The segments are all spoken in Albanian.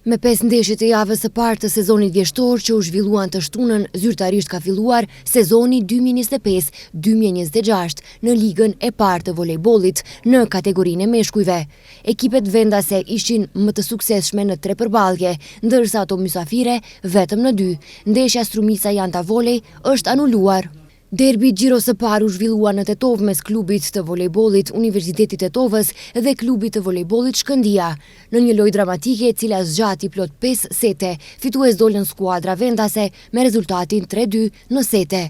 Me 5 ndeshjet e javës së parë të sezonit vjeshtor që u zhvilluan të shtunën, zyrtarisht ka filluar sezoni 2025-2026 në ligën e parë të volejbollit në kategorinë e meshkujve. Ekipet vendase ishin më të suksesshme në 3 përballje, ndërsa ato mysafire vetëm në 2. Ndeshja Strumica Janta Volej është anuluar. Derbi gjiro së parë u zhvillua në Tetov mes klubit të volejbollit Universiteti Tetovës dhe klubit të volejbollit Shkëndia. Në një lojë dramatike e cila zgjati plot 5 sete, fitues dolën skuadra vendase me rezultatin 3-2 në sete.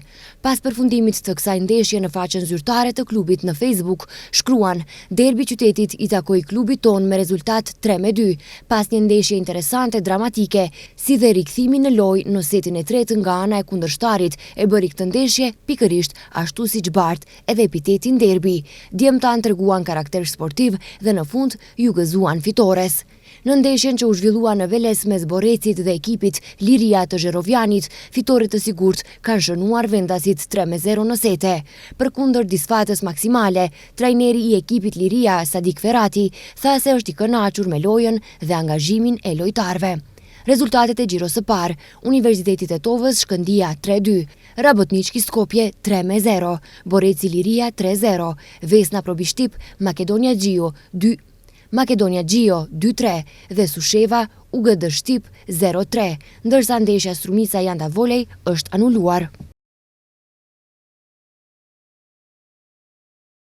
Pas përfundimit të kësaj ndeshje në faqen zyrtare të klubit në Facebook, shkruan: derbi qytetit i takoi klubit ton me rezultat 3-2, pas një ndeshje interesante dramatike, si dhe rikthimi në lojë në setin e tretë nga ana e kundërshtarit e bëri këtë ndeshje pikërisht ashtu si që bart edhe epitetin derbi. Djemtan treguan karakter sportiv dhe në fund ju gëzuan fitores. Në ndeshjen që u zhvillua në Veles mes Borecit dhe ekipit Liria të Zherovjanit, fitore të sigurt kanë shënuar vendasit 3-0 në sete. Përkundër disfatës maksimale, trajneri i ekipit Liria, Sadik Ferati, tha se është i kënaqur me lojën dhe angazhimin e lojtarëve. Rezultatet e gjiros së parë: Universiteti Tetovës Shkëndia 3-2, Rabotnički Skopje 3-0, Boreci Liria 3-0, Vesna Probishtip Makedonia Gjio 2-3 dhe Susheva UGD Shtip 0-3, ndërsa ndeshja Strumica Janta Volej është anuluar.